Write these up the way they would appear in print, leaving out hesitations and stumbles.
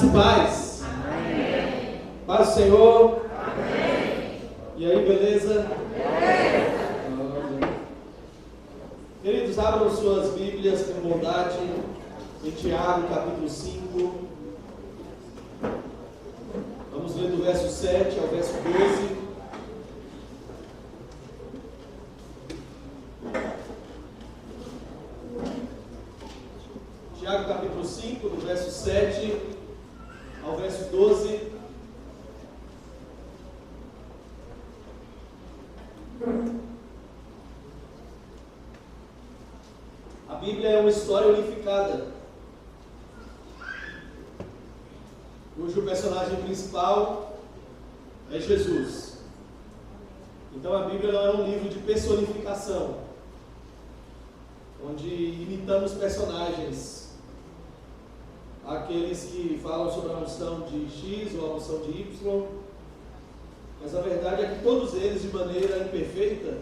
e paz. Amém. Paz do Senhor. Amém. E aí, beleza? Beleza. Queridos, abram suas Bíblias com bondade em Tiago, capítulo 5. Vamos ler do verso 7 ao verso 12. Tiago, capítulo 5, do verso 7 ao verso 12. A Bíblia é uma história unificada, cujo personagem principal é Jesus. Então a Bíblia não é um livro de personificação, onde imitamos personagens, aqueles que falam sobre a unção de X ou a unção de Y, mas a verdade é que todos eles, de maneira imperfeita,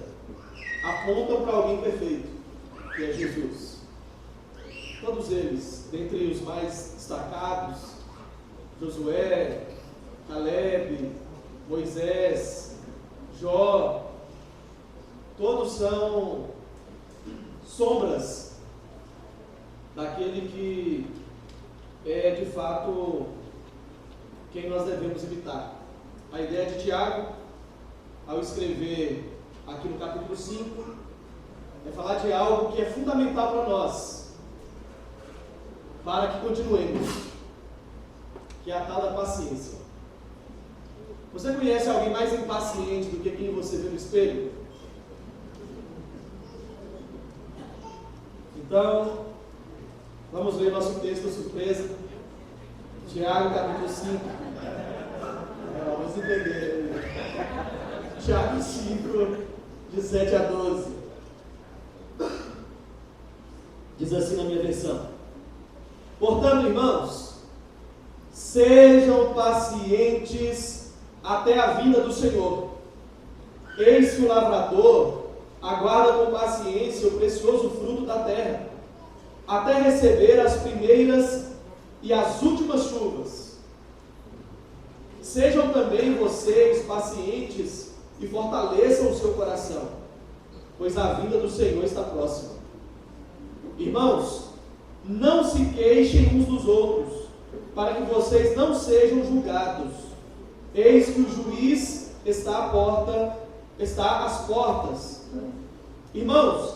apontam para alguém perfeito, que é Jesus. Todos eles, dentre os mais destacados, Josué, Caleb, Moisés, Jó, todos são sombras daquele que é de fato quem nós devemos imitar. A ideia de Tiago, ao escrever aqui no capítulo 5, é falar de algo que é fundamental para nós, para que continuemos, que é a tal da paciência. Você conhece alguém mais impaciente do que quem você vê no espelho? Então, vamos ler nosso texto surpresa, Tiago capítulo 5. Vamos entender. Tiago 5, de 7 a 12. Diz assim na minha versão: portanto, irmãos, sejam pacientes até a vinda do Senhor. Eis que o lavrador aguarda com paciência o precioso fruto da terra, até receber as primeiras e as últimas chuvas. Sejam também vocês pacientes e fortaleçam o seu coração, pois a vinda do Senhor está próxima. Irmãos, não se queixem uns dos outros, para que vocês não sejam julgados. Eis que o juiz está às portas. Irmãos,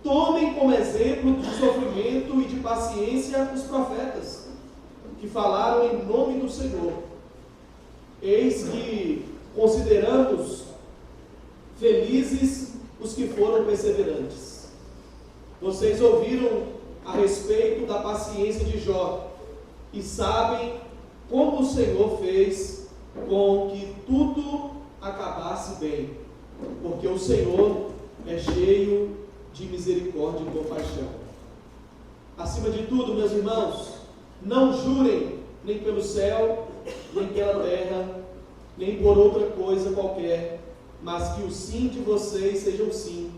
tomem como exemplo de sofrimento e de paciência os profetas, que falaram em nome do Senhor. Eis que consideramos felizes os que foram perseverantes. Vocês ouviram a respeito da paciência de Jó e sabem como o Senhor fez com que tudo acabasse bem, porque o Senhor é cheio de misericórdia e compaixão. Acima de tudo, meus irmãos, não jurem nem pelo céu, nem pela terra, nem por outra coisa qualquer, mas que o sim de vocês seja o sim,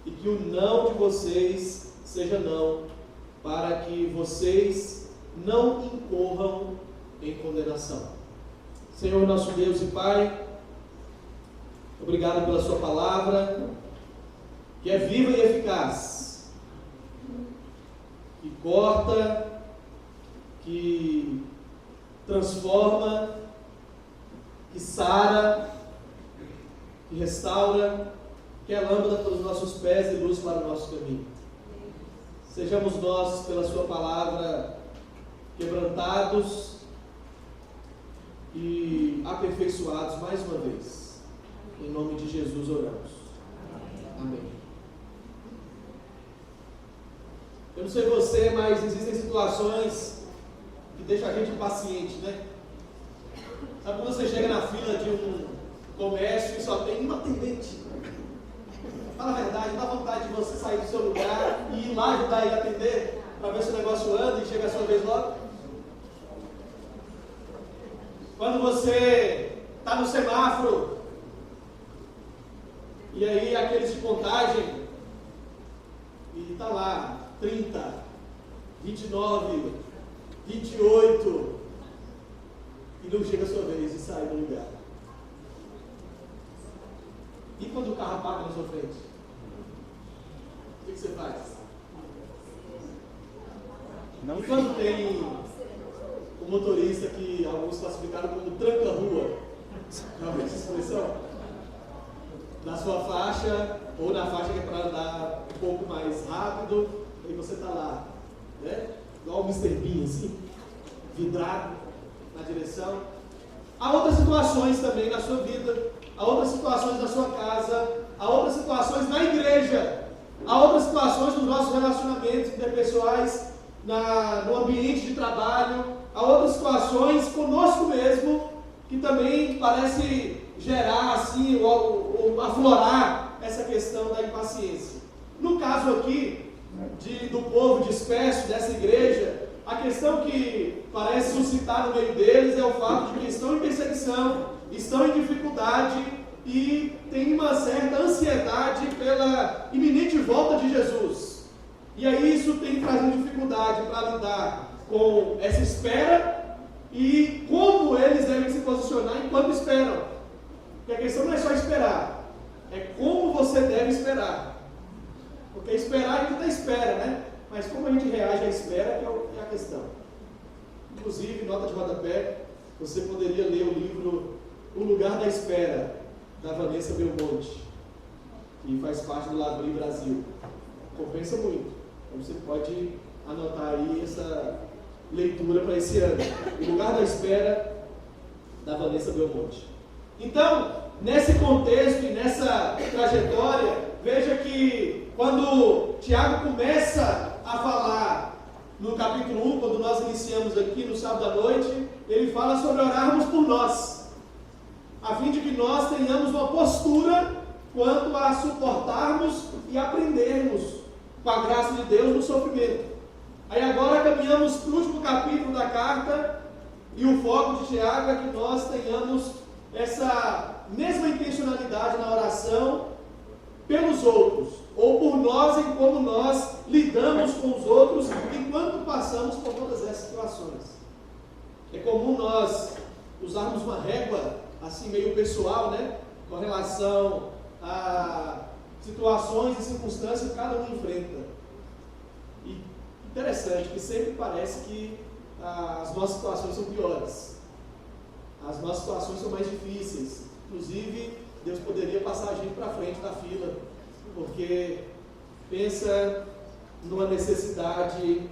e que o não de vocês seja não, para que vocês não incorram em condenação. Senhor nosso Deus e Pai, obrigado pela sua palavra, que é viva e eficaz, que corta, que transforma, que sara, que restaura, que é lâmpada para os nossos pés e luz para o nosso caminho. Sejamos nós, pela sua palavra, quebrantados e aperfeiçoados mais uma vez. Em nome de Jesus oramos. Amém. Eu não sei você, mas existem situações que deixam a gente impaciente, né? Sabe quando você chega na fila de um comércio e só tem uma atendente? Fala a verdade, dá vontade de você sair do seu lugar e ir lá ajudar ele a atender, para ver se o negócio anda e chega a sua vez logo? Quando você está no semáforo e aí aqueles de contagem e está lá 30, 29, 28, e não chega a sua vez de sair do lugar? E quando o carro para na sua frente? O que você faz? Não. E quando tem o motorista que alguns classificaram como tranca-rua? Já ouviu essa expressão? Na sua faixa, ou na faixa que é para andar um pouco mais rápido, e você está lá, né? Igual o Mr. Bean, assim, vidrado na direção. Há outras situações também na sua vida, há outras situações na sua casa, há outras situações na igreja, há outras situações nos nossos relacionamentos interpessoais, no ambiente de trabalho, há outras situações conosco mesmo, que também parece gerar assim, ou aflorar essa questão da impaciência. No caso aqui, do povo disperso dessa igreja, a questão que parece suscitar no meio deles é o fato de que estão em perseguição, estão em dificuldade e tem uma certa ansiedade pela iminente volta de Jesus. E aí isso tem trazido dificuldade para lidar com essa espera e como eles devem se posicionar enquanto esperam. Porque a questão não é só esperar, é como você deve esperar. Porque esperar a gente até espera, né? Mas como a gente reage à espera que é a questão. Inclusive, nota de rodapé, você poderia ler o livro O Lugar da Espera, da Vanessa Belmonte, que faz parte do Labri Brasil. Compensa muito. Então você pode anotar aí essa leitura para esse ano. O Lugar da Espera, da Vanessa Belmonte. Então, nesse contexto e nessa trajetória, veja que quando Tiago começa a falar no capítulo 1, quando nós iniciamos aqui no sábado à noite, ele fala sobre orarmos por nós, a fim de que nós tenhamos uma postura quanto a suportarmos e aprendermos com a graça de Deus no sofrimento. Aí agora caminhamos para o último capítulo da carta e o foco de Tiago é que nós tenhamos essa mesma intencionalidade na oração pelos outros, ou por nós em como nós lidamos com os outros enquanto passamos por todas essas situações. É comum nós usarmos uma régua assim meio pessoal, né, com relação a situações e circunstâncias que cada um enfrenta. E interessante que sempre parece que as nossas situações são piores. As nossas situações são mais difíceis. Inclusive, Deus poderia passar a gente para frente da fila, porque pensa numa necessidade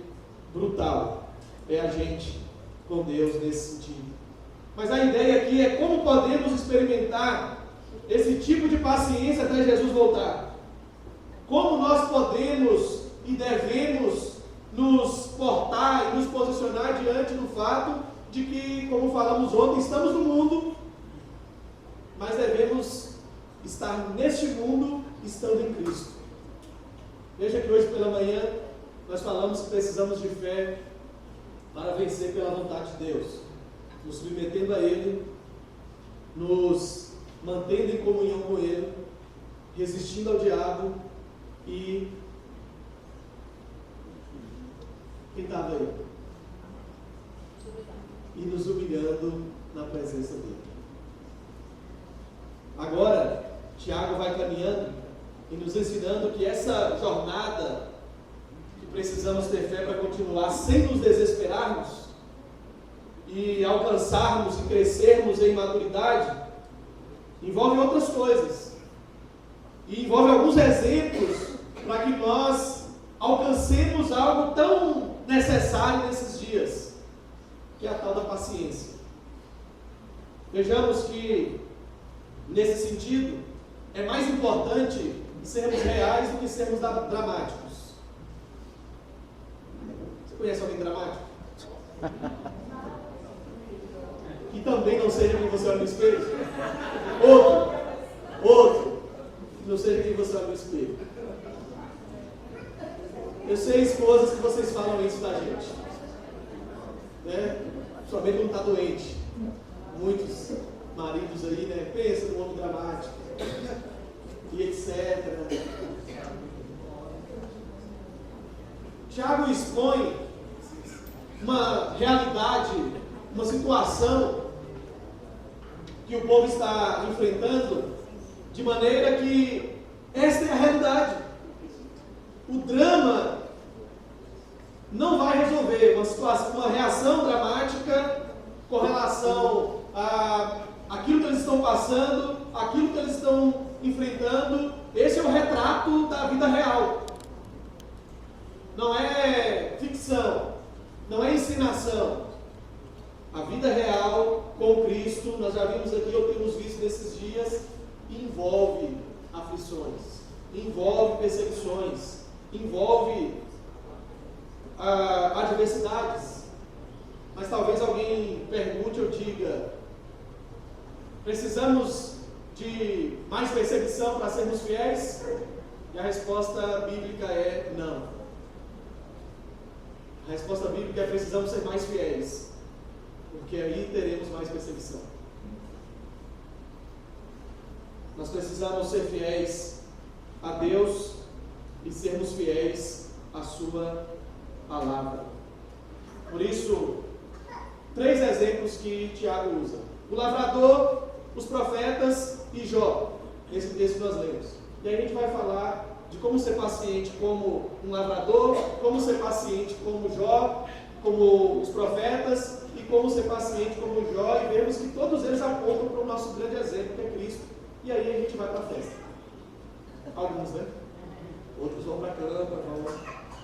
brutal. É a gente com Deus nesse sentido. Mas a ideia aqui é como podemos experimentar esse tipo de paciência até Jesus voltar. Como nós podemos e devemos nos portar e nos posicionar diante do fato de que, como falamos ontem, estamos no mundo, mas devemos estar neste mundo estando em Cristo. Veja que hoje pela manhã nós falamos que precisamos de fé para vencer pela vontade de Deus, nos submetendo a Ele, nos mantendo em comunhão com Ele, resistindo ao diabo e... Quem estava aí? E nos humilhando na presença dele. Agora, Tiago vai caminhando e nos ensinando que essa jornada que precisamos ter fé para continuar sem nos desesperarmos e alcançarmos e crescermos em maturidade, envolve outras coisas. E envolve alguns exemplos para que nós alcancemos algo tão necessário nesses dias, que é a tal da paciência. Vejamos que, nesse sentido, é mais importante sermos reais do que sermos dramáticos. Você conhece alguém dramático? Que também não seja quem você olha no espelho? Outro, que não seja quem você olha no espelho. Eu sei, esposas, que vocês falam isso da gente, né? Somente quando está doente. Muitos maridos aí, né? Pensa no homem dramático e etc. Tiago expõe uma realidade, uma situação que o povo está enfrentando, de maneira que esta é a realidade. O drama não vai resolver uma situação, uma reação dramática com relação a aquilo que eles estão passando, aquilo que eles estão enfrentando. Esse é o retrato da vida real. Não é ficção, não é ensinação. A vida real com Cristo, nós já vimos aqui, ou temos visto nesses dias, envolve aflições, envolve perseguições, envolve adversidades. Mas talvez alguém pergunte ou diga: precisamos de mais perseguição para sermos fiéis? E a resposta bíblica é não. A resposta bíblica é: precisamos ser mais fiéis, porque aí teremos mais perseguição. Nós precisamos ser fiéis a Deus e sermos fiéis à sua palavra. Por isso, 3 exemplos que Tiago usa: o lavrador, os profetas e Jó. Esse texto nós lemos. E aí a gente vai falar de como ser paciente como um lavrador, como ser paciente como Jó, como os profetas, e como ser paciente como Jó, e vemos que todos eles apontam para o nosso grande exemplo, que é Cristo. E aí a gente vai para a festa. Alguns, né? Outros vão para a cama, vão...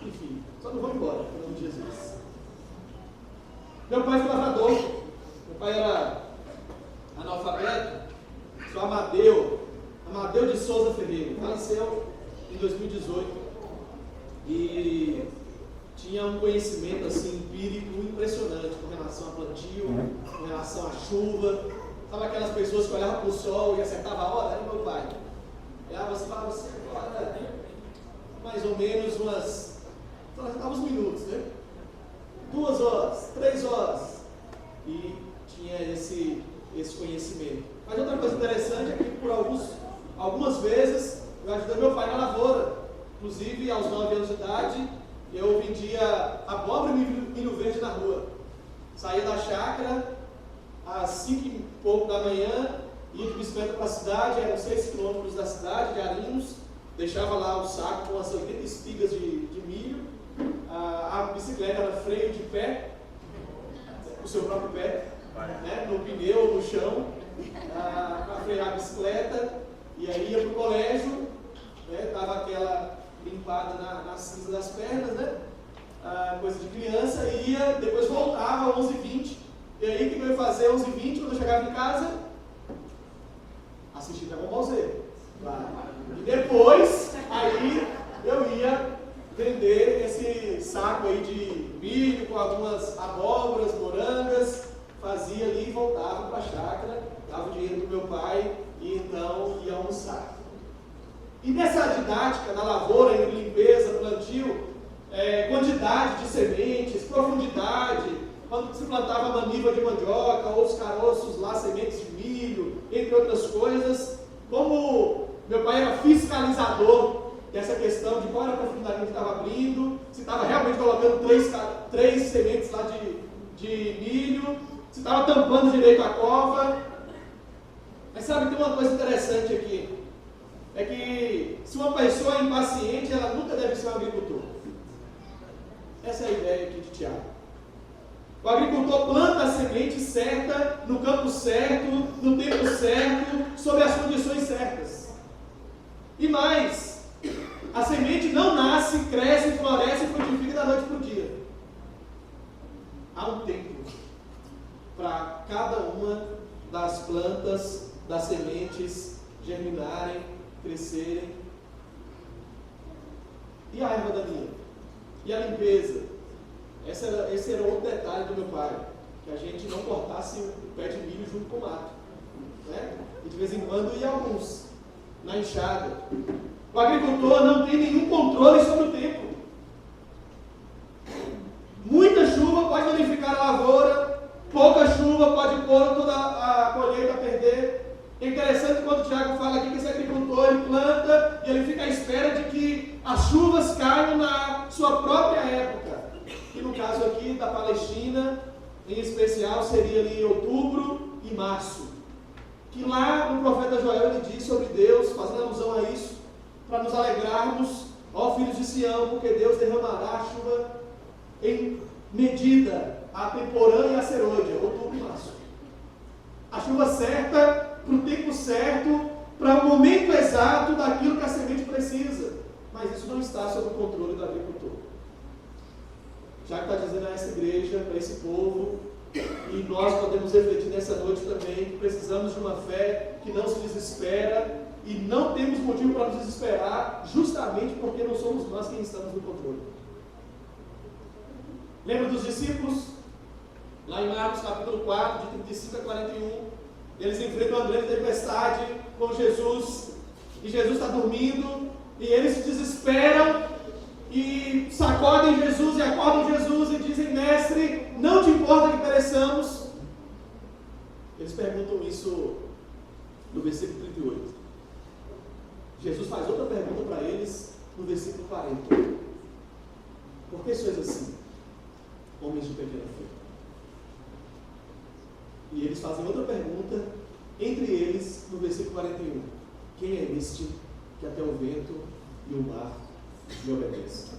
enfim, só não vão embora, em nome de Jesus. Meu pai foi lavrador. Meu pai era analfabeto. Sou Amadeu de Souza Ferreira. Faleceu em 2018. E tinha um conhecimento assim, empírico impressionante com relação a plantio, com relação à chuva. Sabe aquelas pessoas que olhavam para o sol e acertavam a hora? Era meu pai. Olhava assim e falava assim: agora, mais ou menos uns minutos, né? 2 horas, 3 horas. E tinha esse conhecimento. Mas outra coisa interessante é que por algumas vezes eu ajudei meu pai na lavoura. Inclusive, aos 9 anos de idade, eu vendia abóbora e milho verde na rua. Saía da chácara às 5 e pouco da manhã, ia de bicicleta para a cidade, eram 6 quilômetros da cidade, de Arinos, deixava lá o saco com as 80 espigas de milho. A bicicleta era freio de pé, o seu próprio pé, né, no pneu, no chão, para frear a bicicleta, e aí ia para o colégio, né, dava aquela limpada na cinza das pernas, né, coisa de criança, e ia, depois voltava às 11h20, e aí o que eu ia fazer às 11h20, quando eu chegava em casa? Assistir Dragon Ball Z. E depois, aí eu ia vender esse saco aí de milho com algumas abóboras, morangas, fazia ali e voltava para a chácara, dava o dinheiro para o meu pai e então ia almoçar. E nessa didática, na lavoura, em limpeza, plantio, quantidade de sementes, profundidade, quando se plantava maniva de mandioca ou os caroços lá, sementes de milho, entre outras coisas, como meu pai era fiscalizador dessa questão de qual era a profundidade que estava abrindo, se estava realmente colocando 3 sementes lá de milho, se estava tampando direito a cova. Mas sabe, tem uma coisa interessante aqui, é que se uma pessoa é impaciente, ela nunca deve ser um agricultor. Essa é a ideia aqui de Tiago. O agricultor planta a semente certa, no campo certo, no tempo certo, sob as condições certas. E mais, a semente não nasce, cresce, floresce e frutifica da noite para o dia. Há um tempo para cada uma das plantas, das sementes germinarem, crescerem. E a erva daninha? E a limpeza? Esse era outro detalhe do meu pai, que a gente não cortasse o pé de milho junto com o mato, né? E de vez em quando ia alguns na enxada. O agricultor não tem nenhum controle sobre o tempo. Muita chuva pode danificar a lavoura, pouca chuva pode pôr toda a colheita a perder. É interessante quando o Tiago fala aqui que esse agricultor ele planta e ele fica à espera de que as chuvas caiam na sua própria época. Que no caso aqui da Palestina, em especial, seria ali outubro e março. que lá no profeta Joel ele diz sobre Deus, fazendo alusão a isso, para nos alegrarmos, ó filhos de Sião, porque Deus derramará a chuva em medida, a temporã e a serôdia, outubro e março. A chuva certa, para o tempo certo, para o momento exato daquilo que a semente precisa. Mas isso não está sob o controle do agricultor. Já que está dizendo a essa igreja, para esse povo, e nós podemos refletir nessa noite também, que precisamos de uma fé que não se desespera, e não temos motivo para nos desesperar, justamente porque não somos nós quem estamos no controle. Lembra dos discípulos? Lá em Marcos capítulo 4, de 35 a 41, eles enfrentam uma grande tempestade com Jesus, e Jesus está dormindo, e eles se desesperam, e sacodem Jesus e acordam Jesus e dizem: mestre, não te importa que pereçamos? Eles perguntam isso no versículo 38. Jesus faz outra pergunta para eles no versículo 40. Por que sois assim, homens de pequena fé? E eles fazem outra pergunta, entre eles, no versículo 41. Quem é este que até o vento e o mar lhe obedecem?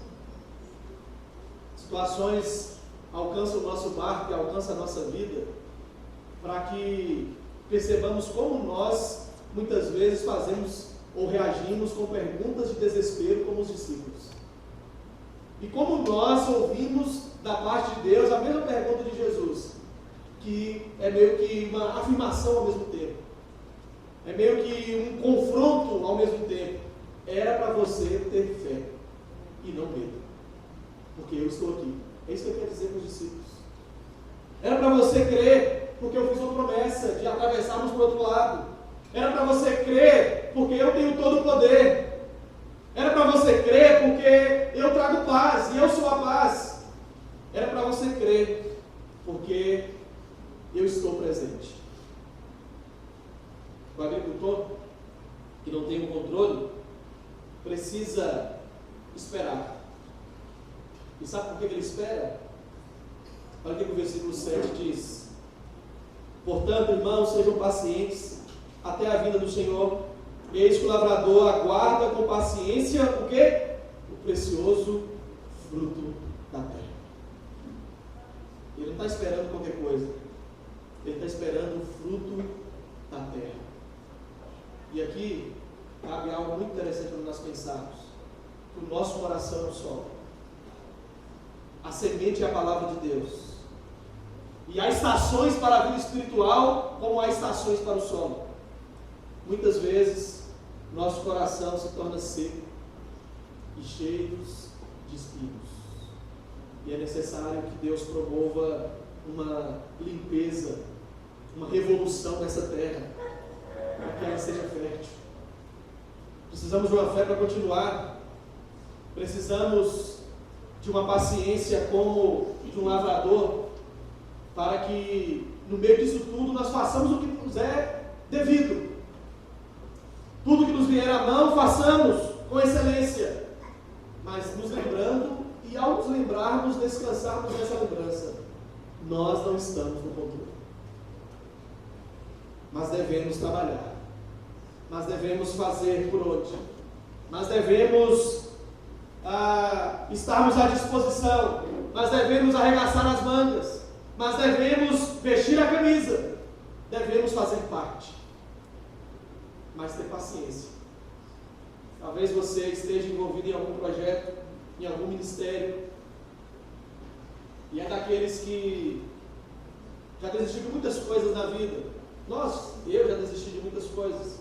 Situações alcançam o nosso barco e alcançam a nossa vida, para que percebamos como nós, muitas vezes, fazemos ou reagimos com perguntas de desespero, como os discípulos. E como nós ouvimos da parte de Deus a mesma pergunta de Jesus, que é meio que uma afirmação ao mesmo tempo, é meio que um confronto ao mesmo tempo. Era para você ter fé e não medo, porque eu estou aqui. É isso que eu quero dizer para os discípulos. Era para você crer, porque eu fiz uma promessa de atravessarmos para o outro lado. Era para você crer, porque eu tenho todo o poder. Era para você crer, porque eu trago paz e eu sou a paz. Era para você crer, porque eu estou presente. O agricultor que não tem o controle precisa esperar. E sabe por que ele espera? Olha o que o versículo 7 diz: portanto, irmãos, sejam pacientes até a vinda do Senhor. Eis que o lavrador aguarda com paciência o quê? O precioso fruto da terra. Ele não está esperando qualquer coisa. Ele está esperando o fruto da terra. E aqui cabe algo muito interessante para nós pensarmos. Que o nosso coração é o solo. A semente é a palavra de Deus. E há estações para a vida espiritual, como há estações para o solo. Muitas vezes, nosso coração se torna seco e cheio de espinhos. E é necessário que Deus promova uma limpeza, uma revolução nessa terra, para que ela seja fértil. Precisamos de uma fé para continuar. Precisamos de uma paciência como de um lavrador, para que no meio disso tudo nós façamos o que nos é devido. Tudo que nos vier à mão, façamos com excelência, mas nos lembrando, e ao nos lembrarmos, descansarmos nessa lembrança. Nós não estamos no controle, mas devemos trabalhar, mas devemos fazer por onde, mas devemos estarmos à disposição, mas devemos arregaçar as mangas, mas devemos vestir a camisa, devemos fazer parte, mas ter paciência. Talvez você esteja envolvido em algum projeto, em algum ministério, e é daqueles que já desistiu de muitas coisas na vida. Eu já desisti de muitas coisas.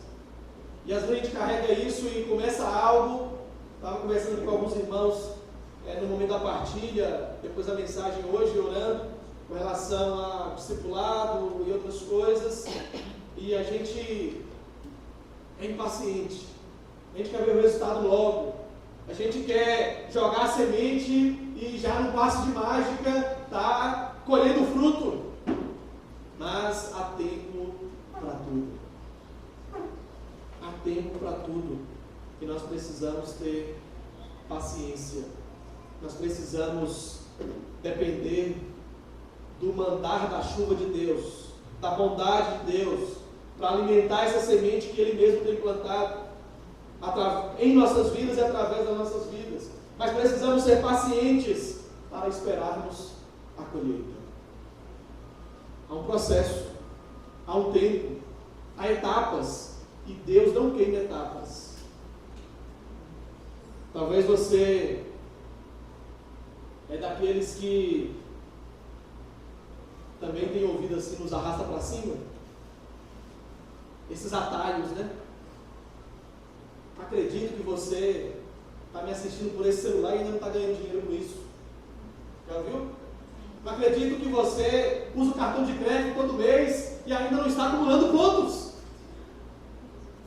E às vezes a gente carrega isso e começa algo. Estava conversando aqui com alguns irmãos no momento da partilha, depois da mensagem hoje, orando com relação a discipulado e outras coisas. E a gente é impaciente. A gente quer ver o resultado logo. A gente quer jogar a semente e já no passe de mágica está colhendo fruto. Mas há tempo para tudo. Há tempo para tudo. E nós precisamos ter paciência. Nós precisamos depender do mandar da chuva de Deus, da bondade de Deus, para alimentar essa semente que Ele mesmo tem plantado em nossas vidas e através das nossas vidas. Mas precisamos ser pacientes para esperarmos a colheita. Há um processo, há um tempo, há etapas, e Deus não queima etapas. Talvez você é daqueles que também tem ouvido assim, nos arrasta para cima, esses atalhos, né? Acredito que você está me assistindo por esse celular e ainda não está ganhando dinheiro com isso. Já viu? Acredito que você usa o cartão de crédito todo mês e ainda não está acumulando pontos.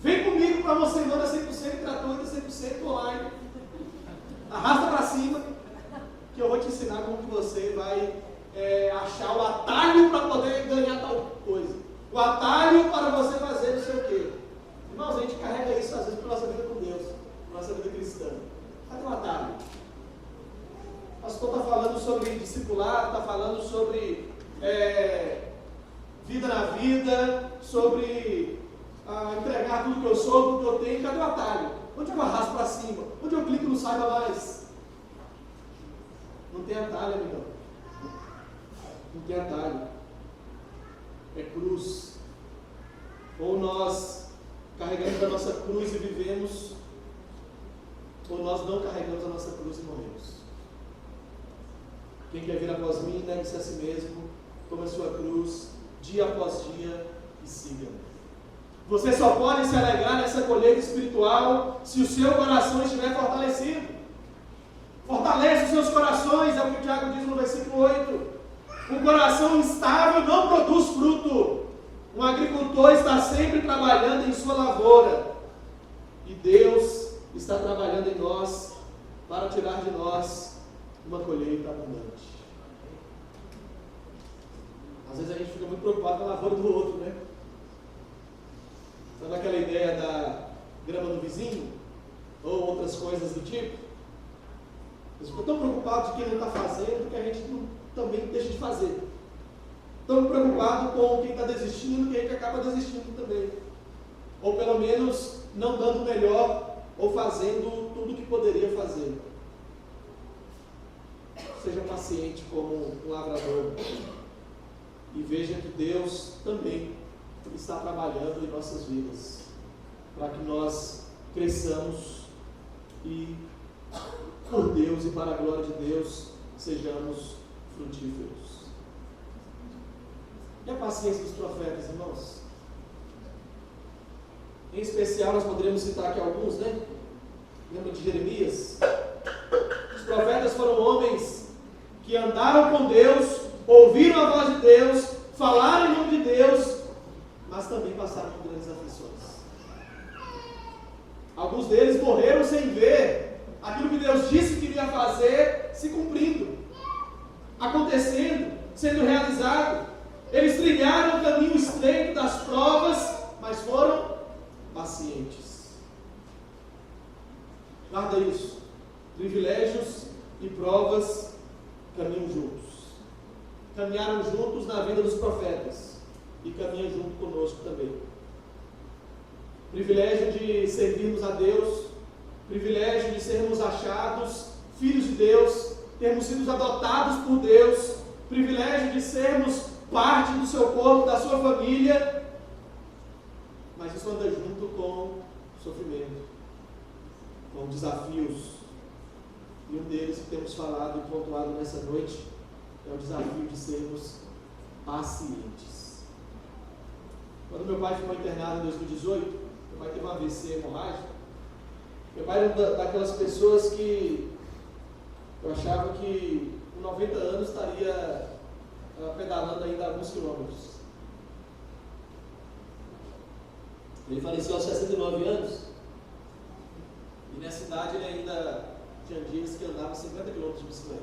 Vem comigo para uma semana 100% gratuita, 100% online. Arrasta para cima, que eu vou te ensinar como que você vai achar o atalho para poder ganhar tal coisa. O atalho para você fazer não sei o quê. Irmãos, a gente carrega isso às vezes para a nossa vida com Deus, para a nossa vida cristã. Cadê o atalho? O pastor está falando sobre discipulado, está falando sobre vida na vida, sobre entregar tudo que eu sou, tudo que eu tenho. Cadê o atalho? Onde eu arrasto para cima? Onde eu clico no saiba mais? Não tem atalho, amigão. Não tem atalho. É cruz. Ou nós carregamos a nossa cruz e vivemos, ou nós não carregamos a nossa cruz e morremos. Quem quer vir após mim, negue-se a si mesmo, tome a sua cruz, dia após dia, e siga-me. Você só pode se alegrar nessa colheita espiritual se o seu coração estiver fortalecido. Fortalece os seus corações, é o que o Tiago diz no versículo 8. Um coração instável não produz fruto. Um agricultor está sempre trabalhando em sua lavoura. E Deus está trabalhando em nós para tirar de nós uma colheita abundante. Às vezes a gente fica muito preocupado com a lavoura do outro, né? Sabe aquela ideia da grama do vizinho? Ou outras coisas do tipo? Eles ficam tão preocupados de quem não está fazendo que a gente também deixa de fazer. Tão preocupado com quem está desistindo que a gente acaba desistindo também. Ou pelo menos não dando o melhor ou fazendo tudo o que poderia fazer. Seja paciente como um lavrador e veja que Deus também está trabalhando em nossas vidas para que nós cresçamos e por Deus e para a glória de Deus sejamos frutíferos. E a paciência dos profetas, irmãos? Em especial nós poderíamos citar aqui alguns, né? Lembra de Jeremias? Os profetas foram homens que andaram com Deus, ouviram a voz de Deus, falaram em nome de Deus, mas também passaram por grandes aflições. Alguns deles morreram sem ver aquilo que Deus disse que iria fazer se cumprindo, acontecendo, sendo realizado. Eles trilharam o caminho estreito das provas, mas foram pacientes. Guarda isso. Privilégios e provas caminham juntos. Caminharam juntos na vida dos profetas e caminham junto conosco também. Privilégio de servirmos a Deus, privilégio de sermos achados filhos de Deus, termos sido adotados por Deus, privilégio de sermos parte do seu corpo, da sua família, mas isso anda junto com sofrimento, com desafios. E um deles que temos falado e pontuado nessa noite é o desafio de sermos pacientes. Quando meu pai ficou internado em 2018, meu pai teve um AVC hemorrágico. Meu pai era daquelas pessoas que eu achava que com 90 anos estaria pedalando ainda alguns quilômetros. Ele faleceu aos 69 anos e nessa idade ele ainda tinha dias que andava 50 km de bicicleta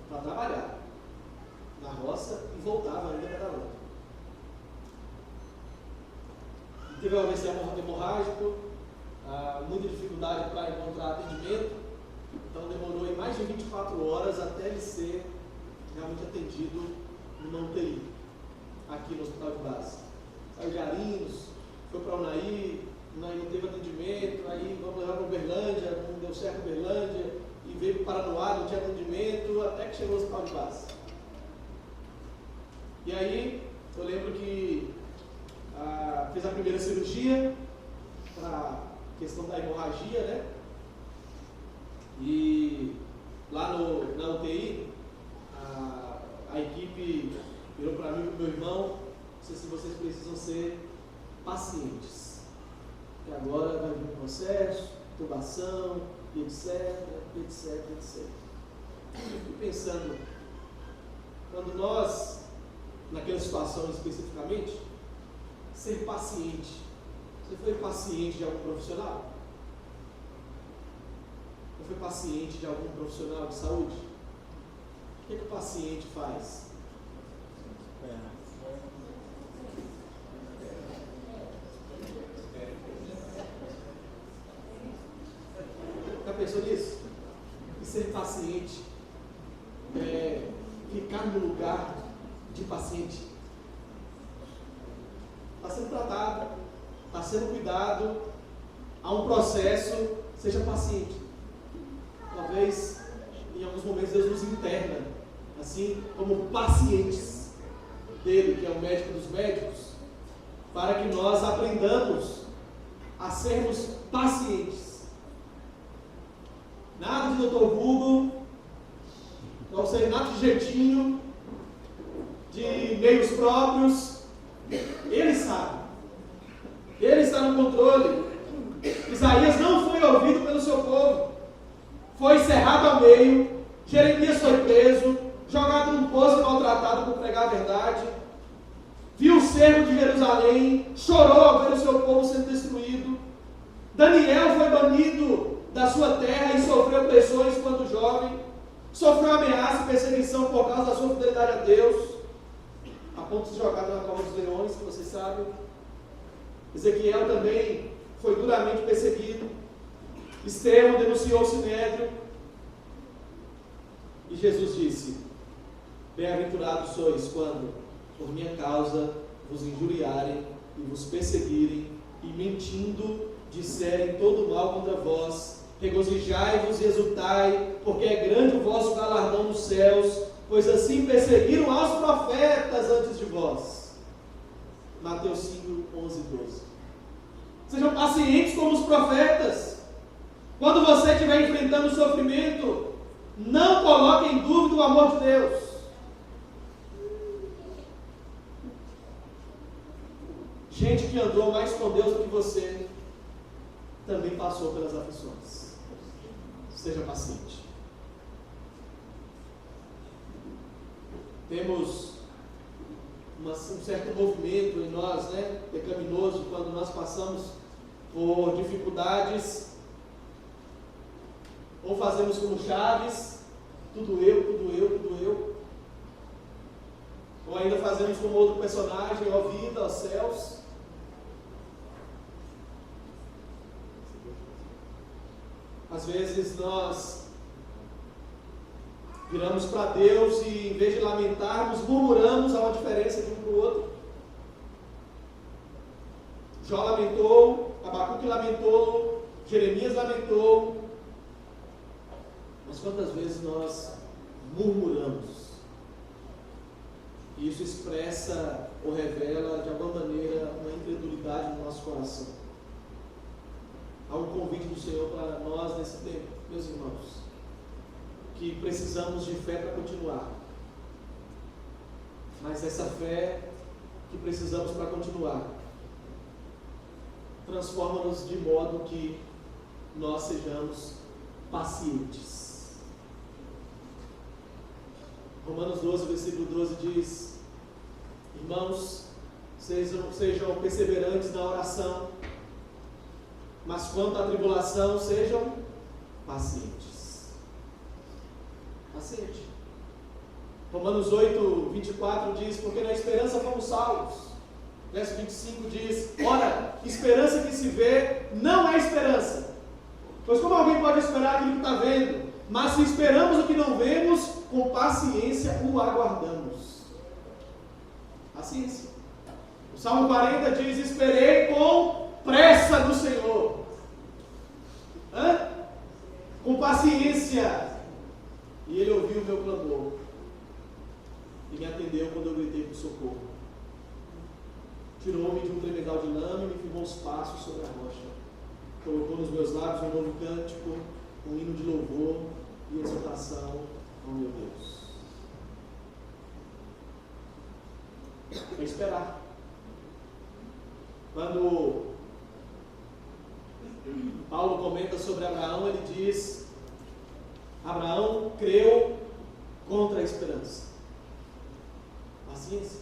para trabalhar na roça e voltava ainda pedalando. Teve um AVC hemorrágico, muita dificuldade para encontrar atendimento, então demorou aí mais de 24 horas até ele ser realmente atendido numa UTI, aqui no hospital de base. Aí de Arinos, foi para Unaí não teve atendimento, aí vamos levar para Uberlândia, não deu certo Uberlândia, e veio para Paranoá, não tinha atendimento, até que chegou ao hospital de base. E aí, eu lembro que fez a primeira cirurgia, para a questão da hemorragia, né? E lá na UTI, a equipe virou para mim e para o meu irmão, não sei se vocês precisam ser pacientes, que agora vai vir um processo, intubação, etc. Eu fico pensando, quando nós, naquela situação especificamente, ser paciente. Você foi paciente de algum profissional? Você foi paciente de algum profissional de saúde? O que o paciente faz? Já pensou nisso? E ser paciente é ficar no lugar de paciente. Está sendo tratado, está sendo cuidado, há um processo, seja paciente. Talvez em alguns momentos Deus nos interna, assim como pacientes dele, que é o médico dos médicos, para que nós aprendamos a sermos pacientes. Nada de Dr. Google, não sei, nada de jeitinho, de meios próprios. Ele sabe. Ele está no controle. Isaías não foi ouvido pelo seu povo. Foi cerrado ao meio. Jeremias foi preso, jogado num poço e maltratado por pregar a verdade. Viu o cerco de Jerusalém, chorou ao ver o seu povo sendo destruído. Daniel foi banido da sua terra e sofreu pressões quando jovem. Sofreu ameaça e perseguição por causa da sua fidelidade a Deus, a ponto de ser jogado na cova dos leões, que vocês sabem. Ezequiel também foi duramente perseguido. Estevão denunciou o sinédrio. E Jesus disse: bem-aventurados sois quando, por minha causa, vos injuriarem e vos perseguirem, e mentindo, disserem todo mal contra vós. Regozijai-vos e exultai, porque é grande o vosso galardão nos céus, pois assim perseguiram aos profetas antes de vós. Mateus 5, 11 e 12. Sejam pacientes como os profetas. Quando você estiver enfrentando sofrimento, não coloque em dúvida o amor de Deus. Gente que andou mais com Deus do que você também passou pelas aflições. Seja paciente. Temos um certo movimento em nós, né, pecaminoso, quando nós passamos por dificuldades, ou fazemos como Chaves, tudo eu, ou ainda fazemos como outro personagem, ó vida, ó céus. Às vezes nós viramos para Deus e, em vez de lamentarmos, murmuramos. Há uma diferença de um para o outro. Jó lamentou, Abacuque lamentou, Jeremias lamentou. Mas quantas vezes nós murmuramos? E isso expressa ou revela, de alguma maneira, uma incredulidade no nosso coração. Há um convite do Senhor para nós nesse tempo, meus irmãos, que precisamos de fé para continuar. Mas essa fé que precisamos para continuar transforma-nos de modo que nós sejamos pacientes. Romanos 12, versículo 12 diz: irmãos, sejam perseverantes na oração, mas quanto à tribulação, sejam pacientes. Paciente. Romanos 8, 24 diz: porque na esperança fomos salvos. Verso 25 diz: ora, esperança que se vê não é esperança. Pois como alguém pode esperar aquilo que está vendo? Mas se esperamos o que não vemos, com paciência o aguardamos. Paciência. O O Salmo 40 diz: esperei com pressa no Senhor. Com paciência. E Ele ouviu o meu clamor. E me atendeu quando eu gritei por socorro. Tirou-me de um tremedal de lama e me firmou os passos sobre a rocha. Colocou nos meus lábios um novo cântico, um hino de louvor e exaltação ao meu Deus. É esperar. Quando Paulo comenta sobre Abraão, ele diz: Abraão creu contra a esperança. Paciência.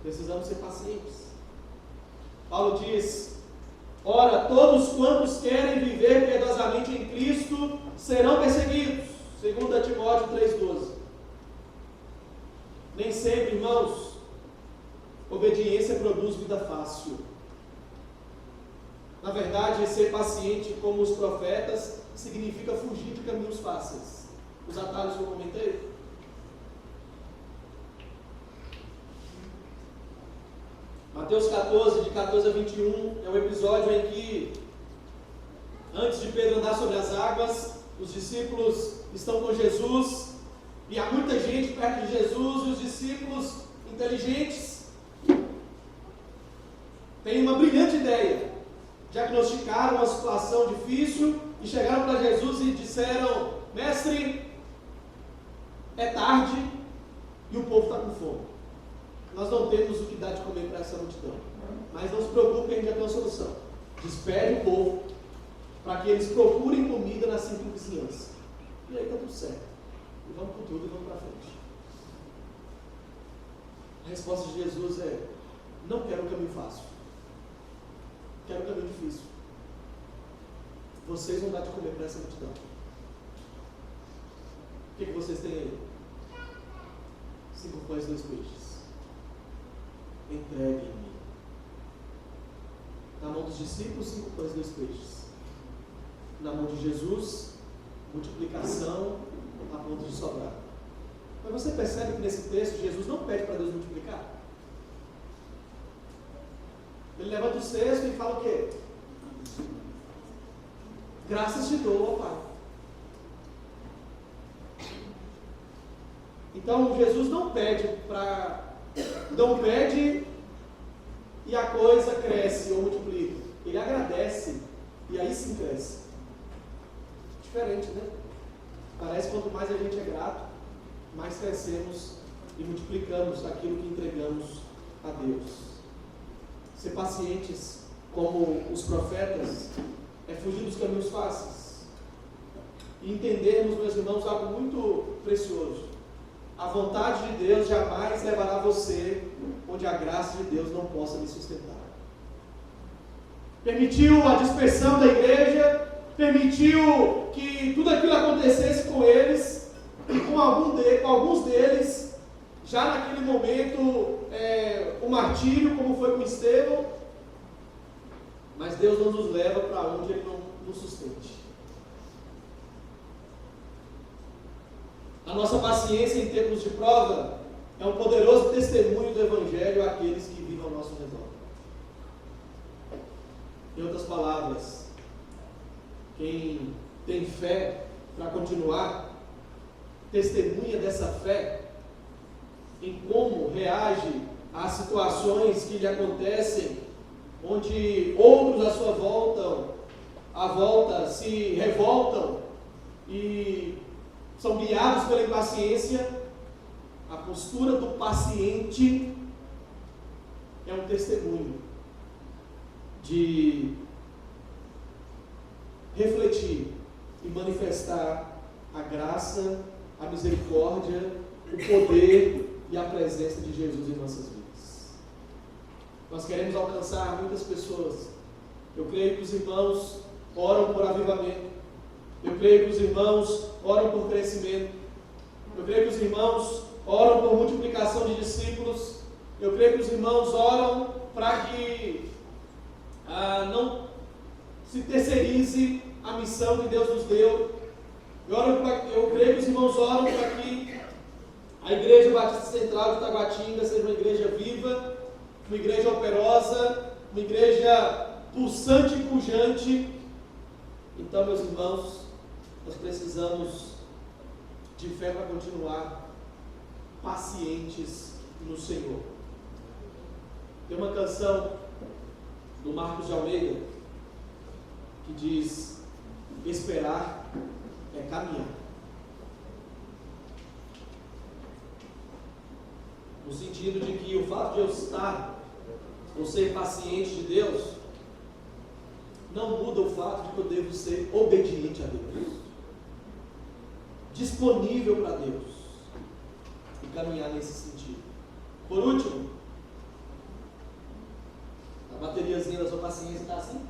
Precisamos ser pacientes. Paulo diz: ora, todos quantos querem viver piedosamente em Cristo serão perseguidos. 2 Timóteo 3,12. Nem sempre, irmãos, obediência produz vida fácil. Na verdade, ser paciente como os profetas significa fugir de caminhos fáceis. Os atalhos que eu comentei. Mateus 14, de 14 a 21, é o episódio em que, antes de Pedro andar sobre as águas, os discípulos estão com Jesus, e há muita gente perto de Jesus, e os discípulos inteligentes têm uma brilhante ideia. Diagnosticaram uma situação difícil e chegaram para Jesus e disseram: mestre, é tarde e o povo está com fome. Nós não temos o que dar de comer para essa multidão, mas não se preocupe, a gente já tem uma solução. Despede o povo para que eles procurem comida na circunvizinhança. E aí está tudo certo. E vamos com tudo e vamos para frente. A resposta de Jesus é: não quero um caminho fácil, quero um caminho difícil. Vocês vão dar de comer para essa multidão. O que vocês têm aí? 5 pães e 2 peixes. Entreguem-me. Na mão dos discípulos, 5 pães e 2 peixes. Na mão de Jesus, multiplicação a ponto de sobrar. Mas você percebe que nesse texto Jesus não pede para Deus multiplicar? Ele levanta o cesto e fala o quê? Graças te dou, ó Pai. Então Jesus não pede e a coisa cresce ou multiplica. Ele agradece e aí sim cresce. Diferente, né? Parece que quanto mais a gente é grato, mais crescemos e multiplicamos aquilo que entregamos a Deus. Ser pacientes como os profetas é fugir dos caminhos fáceis e entendermos, meus irmãos, algo muito precioso. A vontade de Deus jamais levará você onde a graça de Deus não possa lhe sustentar. Permitiu a dispersão da igreja, permitiu que tudo aquilo acontecesse com eles, e com alguns deles, já naquele momento, o martírio, como foi com Estevão, mas Deus não nos leva para onde Ele não nos sustente. A nossa paciência em tempos de prova é um poderoso testemunho do Evangelho àqueles que vivem ao nosso redor. Em outras palavras, quem tem fé para continuar, testemunha dessa fé em como reage às situações que lhe acontecem, onde outros à sua volta se revoltam e são guiados pela impaciência. A postura do paciente é um testemunho de refletir e manifestar a graça, a misericórdia, o poder e a presença de Jesus em nossas vidas. Nós queremos alcançar muitas pessoas. Eu creio que os irmãos oram por avivamento. Eu creio que os irmãos oram por crescimento. Eu creio que os irmãos oram por multiplicação de discípulos. Eu creio que os irmãos oram para que não se terceirize a missão que Deus nos deu. Eu creio que os irmãos oram para que a Igreja Batista Central de Taguatinga seja uma igreja viva, uma igreja operosa, uma igreja pulsante e pujante. Então, meus irmãos, nós precisamos de fé para continuar pacientes no Senhor. Tem uma canção do Marcos de Almeida que diz: esperar é caminhar. No sentido de que o fato de eu estar ou ser paciente de Deus não muda o fato de que eu devo ser obediente a Deus, disponível para Deus e caminhar nesse sentido. Por último, a bateriazinha da sua paciência está assim?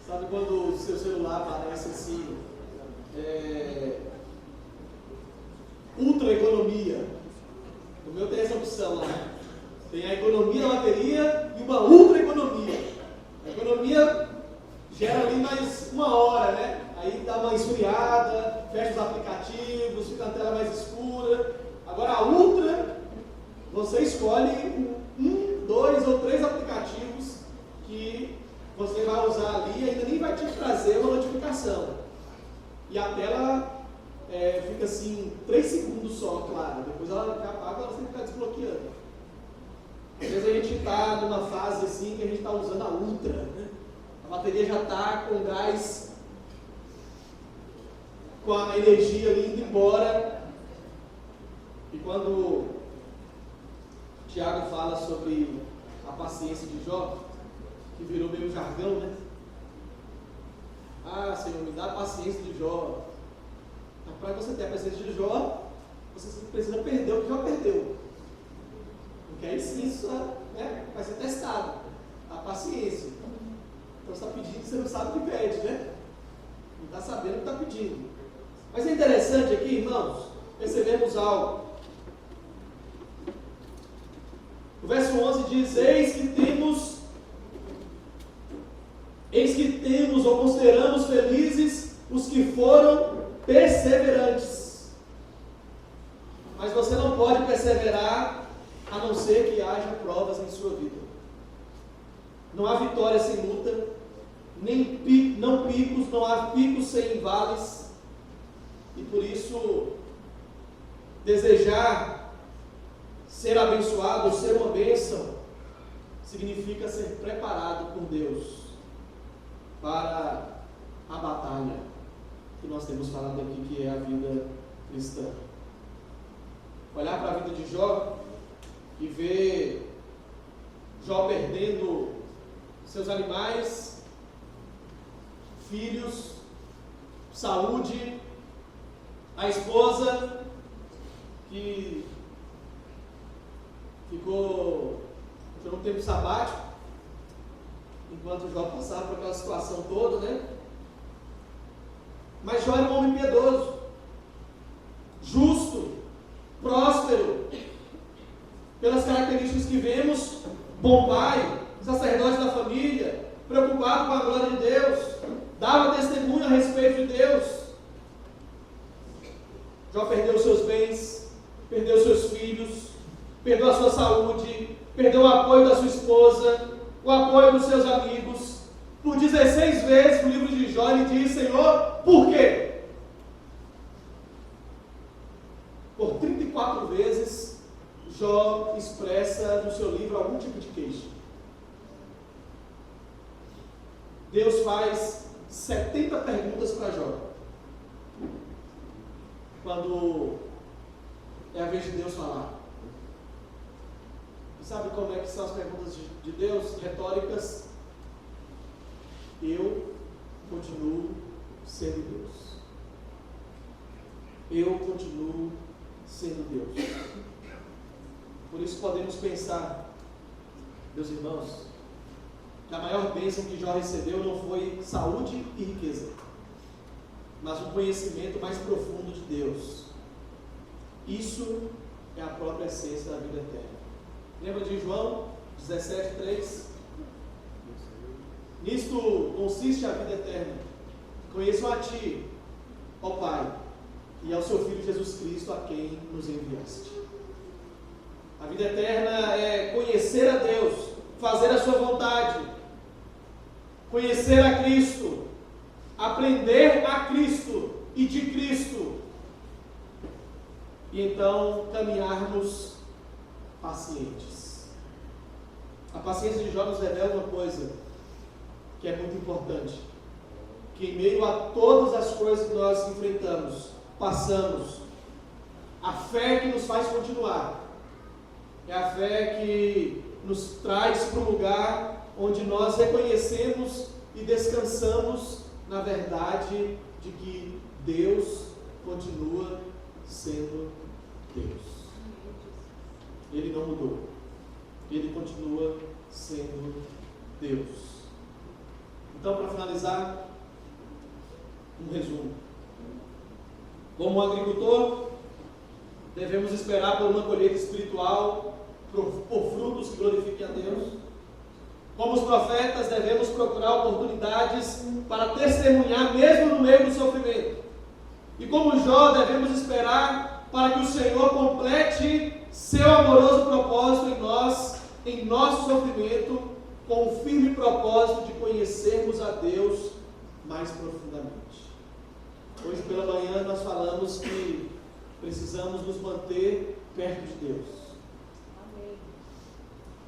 Sabe quando o seu celular aparece assim, ultra economia? No meu tem essa opção lá. Tem a economia da bateria e uma ultra economia. A economia gera ali mais 1 hora, né? Aí dá uma esfriada, fecha os aplicativos, fica a tela mais escura. Agora a ultra, você escolhe 1, 2 ou 3 aplicativos que você vai usar ali e ainda nem vai te trazer uma notificação. E a tela fica assim 3 segundos só, claro. Depois ela apaga, você tem que ficar desbloqueando. Às vezes a gente está numa fase assim que a gente está usando a ultra, né? A bateria já está com gás, com a energia ali indo embora. E quando o Tiago fala sobre a paciência de Jó, que virou meio jargão, né? Ah, Senhor, me dá a paciência de Jó. Para você ter a paciência de Jó, você precisa perder o que Jó perdeu. Porque aí sim isso vai ser testado. A paciência. Então você está pedindo, você não sabe o que pede, né? Não está sabendo o que está pedindo. Mas é interessante aqui, irmãos, percebemos algo. O verso 11 diz: eis que temos ou consideramos felizes os que foram perseverantes. Mas você não pode perseverar a não ser que haja provas em sua vida. Não há vitória sem luta, não picos, não há picos sem vales. E por isso, desejar ser abençoado, ser uma bênção, significa ser preparado por Deus para a batalha que nós temos falado aqui, que é a vida cristã. Olhar para a vida de Jó e ver Jó perdendo seus animais, filhos, saúde, a esposa que ficou um tempo sabático, enquanto Jó passava por aquela situação toda, né? Mas Jó era um homem piedoso, justo, próspero, pelas características que vemos, bom pai, sacerdote da família, preocupado com a glória de Deus, dava testemunho a respeito de Deus. Jó perdeu seus bens, perdeu seus filhos, perdeu a sua saúde, perdeu o apoio da sua esposa, o apoio dos seus amigos. Por 16 vezes no livro de Jó ele diz: Senhor, por quê? Por 34 vezes Jó expressa no seu livro algum tipo de queixa. Deus faz 70 perguntas para Jó. Quando é a vez de Deus falar. E sabe como é que são as perguntas de Deus? Retóricas. Eu continuo sendo Deus. Eu continuo sendo Deus. Por isso podemos pensar, meus irmãos, que a maior bênção que Jó recebeu não foi saúde e riqueza, mas um conhecimento mais profundo de Deus. Isso é a própria essência da vida eterna. Lembra de João 17:3? Nisto consiste a vida eterna: conheçam a Ti, ó Pai, e ao seu Filho Jesus Cristo, a quem nos enviaste. A vida eterna é conhecer a Deus, fazer a sua vontade, conhecer a Cristo, aprender a Cristo e de Cristo, e então caminharmos pacientes. A paciência de Jó nos revela uma coisa que é muito importante, que em meio a todas as coisas que nós enfrentamos, passamos, a fé que nos faz continuar, é a fé que nos traz para um lugar onde nós reconhecemos e descansamos na verdade de que Deus continua sendo Deus. Ele não mudou. Ele continua sendo Deus. Então, para finalizar, um resumo. Como agricultor, devemos esperar por uma colheita espiritual, por frutos que glorifiquem a Deus. Como os profetas, devemos procurar oportunidades para testemunhar mesmo no meio do sofrimento. E como Jó, devemos esperar para que o Senhor complete seu amoroso propósito em nós, em nosso sofrimento, com o firme propósito de conhecermos a Deus mais profundamente. Hoje pela manhã nós falamos que precisamos nos manter perto de Deus. Amém.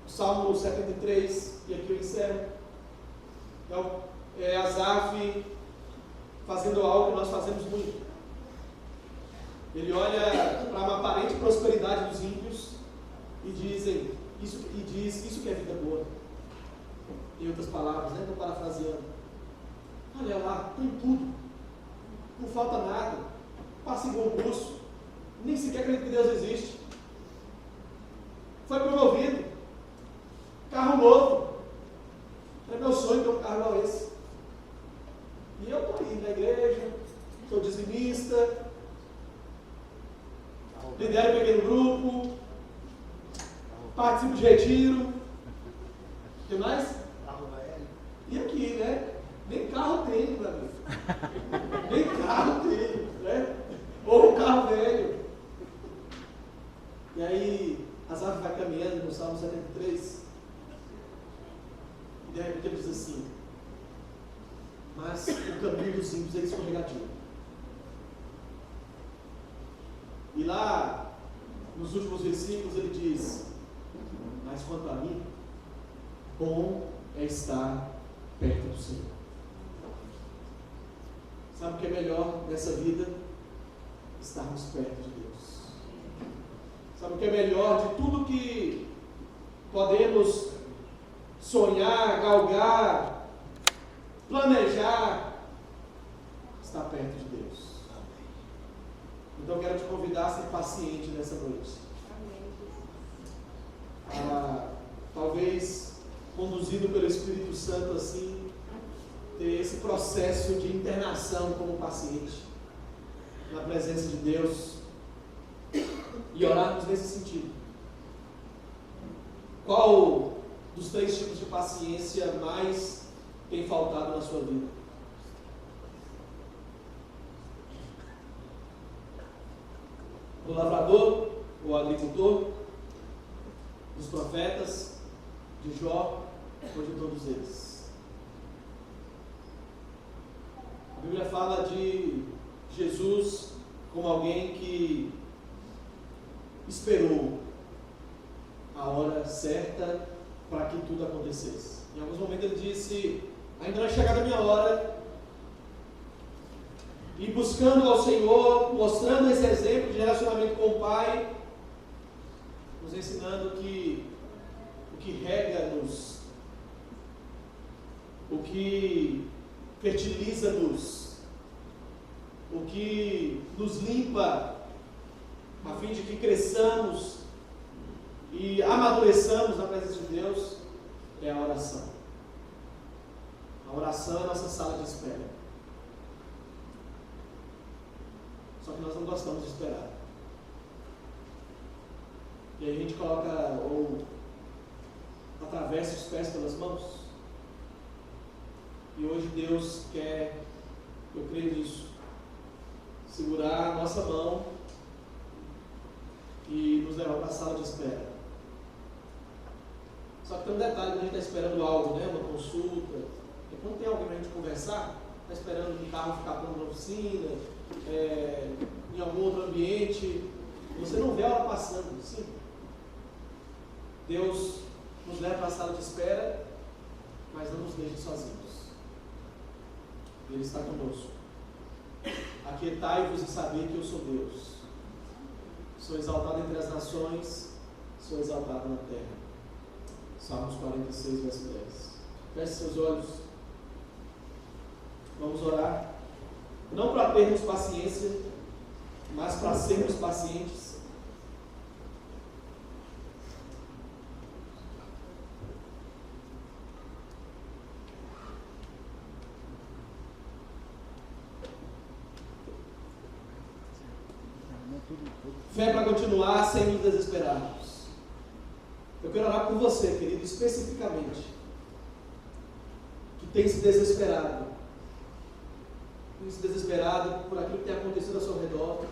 O Salmo 73, e aqui eu encerro, é Asaf fazendo algo que nós fazemos muito. Ele olha para uma aparente prosperidade dos ímpios e diz, isso que é vida boa. Em outras palavras, né? Estou parafraseando. Olha lá, tem tudo. Não falta nada. Passa em concurso. Nem sequer acredita que Deus existe. Foi promovido. Carro novo. É meu sonho ter um carro igual esse. E eu estou indo na igreja, sou dizimista, lidero um pequeno grupo, participo de retiro. O que mais? Carro velho. E aqui, né? Nem carro tem, meu amigo. Nem carro tem, né? Ou um carro velho. E aí, Asaf vai caminhando no Salmo 73. E de repente ele diz assim: mas o caminho dos ímpios é escorregadio. E lá, nos últimos versículos, ele diz: mas quanto a mim, bom é estar perto do Senhor. Sabe o que é melhor nessa vida? Estarmos perto de Deus. Sabe o que é melhor de tudo que podemos sonhar, galgar, planejar? Estar perto de Deus. Então eu quero te convidar a ser paciente nessa noite. Talvez, conduzido pelo Espírito Santo assim, ter esse processo de internação como paciente na presença de Deus e orarmos nesse sentido. Qual dos 3 tipos de paciência mais tem faltado na sua vida? Do lavrador, o agricultor, dos profetas, de Jó, ou de todos eles? A Bíblia fala de Jesus como alguém que esperou a hora certa para que tudo acontecesse. Em alguns momentos ele disse: ainda não é chegada a minha hora. E buscando ao Senhor, mostrando esse exemplo de relacionamento com o Pai, nos ensinando que o que rega-nos, o que fertiliza-nos, o que nos limpa, a fim de que cresçamos e amadureçamos na presença de Deus, é a oração. A oração é a nossa sala de espera. Só que nós não gostamos de esperar. E aí a gente coloca, ou atravessa os pés pelas mãos. E hoje Deus quer, eu creio nisso, segurar a nossa mão e nos levar para a sala de espera. Só que tem um detalhe, quando a gente está esperando algo, né? Uma consulta, e quando tem alguém para a gente conversar, está esperando um carro ficar pronto na oficina, em algum outro ambiente, você não vê a hora passando, sim. Deus nos leva para a sala de espera, mas não nos deixa sozinhos. Ele está conosco. Aquietai-vos e sabei que eu sou Deus. Sou exaltado entre as nações, sou exaltado na terra. Salmos 46, verso 10. Feche seus olhos. Vamos orar. Não para termos paciência, mas para sermos pacientes. Fé para continuar sem nos desesperarmos. Eu quero orar por você, querido, especificamente, que tem se desesperado. Tem se desesperado por aquilo que tem acontecido ao seu redor.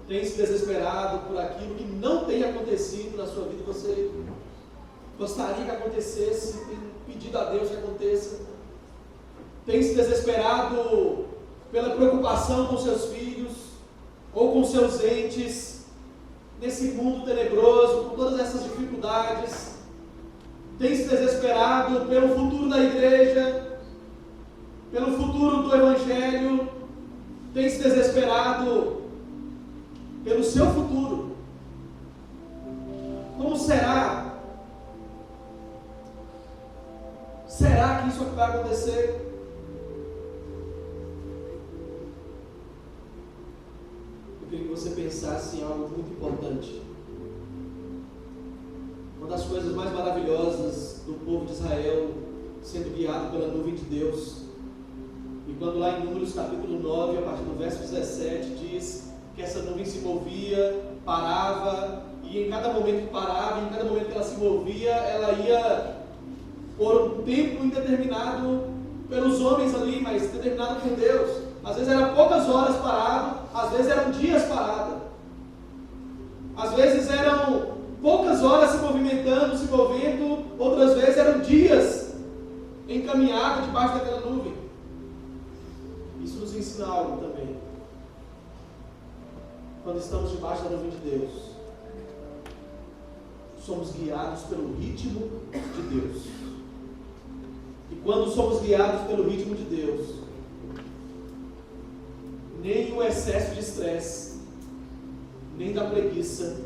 Tem se desesperado por aquilo que não tem acontecido na sua vida. Você gostaria que acontecesse, tem pedido a Deus que aconteça. Tem se desesperado pela preocupação com seus filhos ou com seus entes, nesse mundo tenebroso, com todas essas dificuldades. Tem se desesperado pelo futuro da igreja, pelo futuro do Evangelho. Tem se desesperado pelo seu futuro. Como será? Será que isso vai acontecer? Eu queria que você pensasse em algo muito importante. Uma das coisas mais maravilhosas do povo de Israel sendo guiado pela nuvem de Deus. E quando lá em Números capítulo 9, a partir do verso 17, diz que essa nuvem se movia, parava, e em cada momento que parava, em cada momento que ela se movia, ela ia por um tempo indeterminado pelos homens ali, mas determinado por Deus. Às vezes eram poucas horas parado, às vezes eram dias parado. Às vezes eram poucas horas se movimentando, se movendo, outras vezes eram dias encaminhados debaixo daquela nuvem. Isso nos ensina algo também. Quando estamos debaixo da nuvem de Deus, somos guiados pelo ritmo de Deus. E quando somos guiados pelo ritmo de Deus, nem o excesso de estresse, nem da preguiça,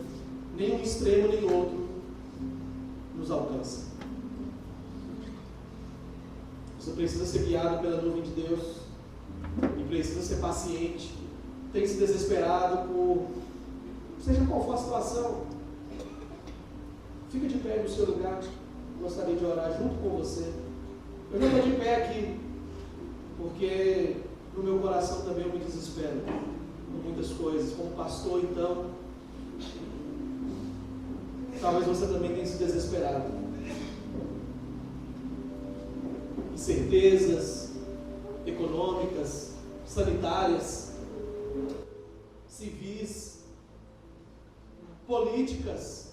nem um extremo nem outro nos alcança. Você precisa ser guiado pela nuvem de Deus e precisa ser paciente. Tem que se desesperado por seja qual for a situação. Fica de pé no seu lugar. Gostaria de orar junto com você. Eu já estou de pé aqui porque no meu coração também eu me desespero com muitas coisas. Como pastor, então, talvez você também tenha se desesperado. Incertezas econômicas, sanitárias, civis, políticas.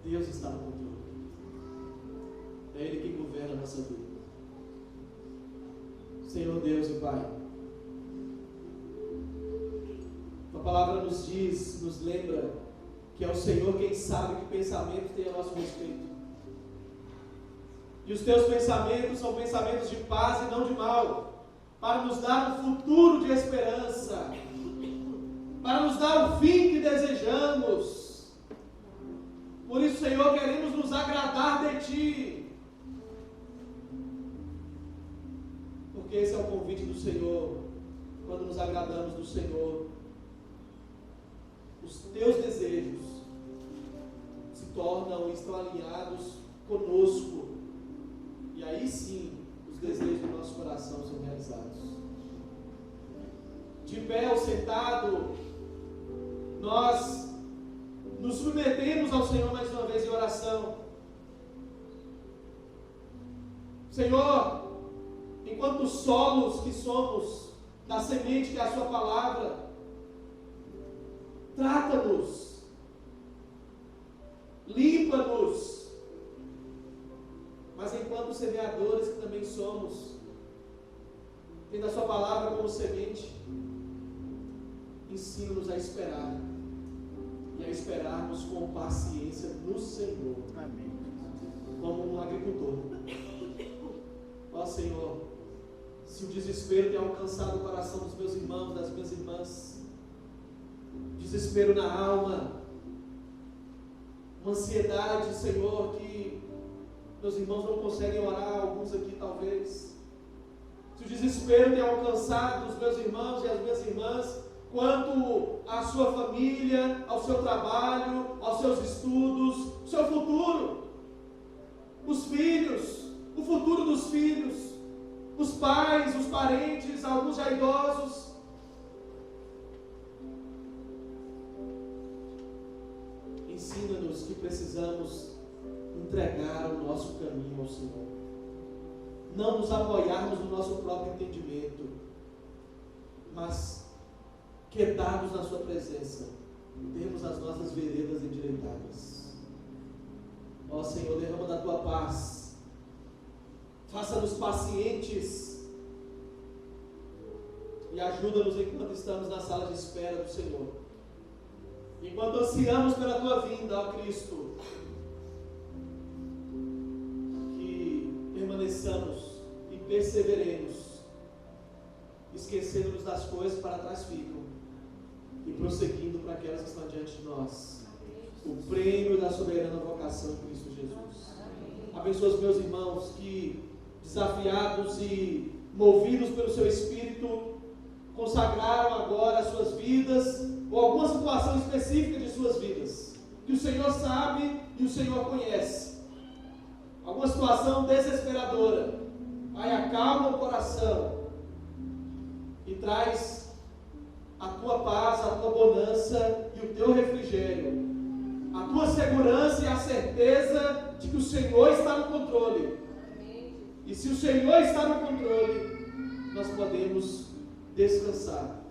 Deus está no controle. É Ele quem governa a nossa vida. Senhor Deus e Pai, a palavra nos diz, nos lembra que é o Senhor quem sabe que pensamento tem a nosso respeito. E os teus pensamentos são pensamentos de paz e não de mal, para nos dar um futuro de esperança, para nos dar o fim que desejamos. Por isso, Senhor, queremos nos agradar de Ti, porque esse é o convite do Senhor. Quando nos agradamos do Senhor, os teus desejos se tornam e estão alinhados conosco, e aí sim os desejos do nosso coração são realizados. De pé ou sentado, nós nos submetemos ao Senhor mais uma vez em oração. Senhor, enquanto solos que somos, da semente que é a sua palavra. Trata-nos, limpa-nos, mas enquanto semeadores que também somos, tendo a sua palavra como semente, ensina-nos a esperar, e a esperarmos com paciência no Senhor. Amém. Como um agricultor. Ó Senhor, se o desespero tem alcançado o coração dos meus irmãos, das minhas irmãs, desespero na alma, uma ansiedade, Senhor, que meus irmãos não conseguem orar, alguns aqui talvez. Se o desespero tem alcançado os meus irmãos e as minhas irmãs, quanto à sua família, ao seu trabalho, aos seus estudos, o seu futuro, os filhos, o futuro dos filhos, os pais, os parentes, alguns já idosos. Ensina-nos que precisamos entregar o nosso caminho ao Senhor, não nos apoiarmos no nosso próprio entendimento, mas quedados na sua presença, temos as nossas veredas endireitadas. Ó Senhor, derrama da tua paz, faça-nos pacientes e ajuda-nos enquanto estamos na sala de espera do Senhor, enquanto ansiamos pela tua vinda, ó Cristo, que permaneçamos e perseveremos, esquecendo-nos das coisas que para trás ficam e prosseguindo para aquelas que estão diante de nós, o prêmio da soberana vocação em Cristo Jesus. Abençoa os meus irmãos que, desafiados e movidos pelo seu Espírito, consagraram agora as suas vidas, ou alguma situação específica de suas vidas, que o Senhor sabe e o Senhor conhece. Alguma situação desesperadora. Pai, acalma o coração e traz a tua paz, a tua bonança e o teu refrigério, a tua segurança e a certeza de que o Senhor está no controle. E se o Senhor está no controle, nós podemos descansar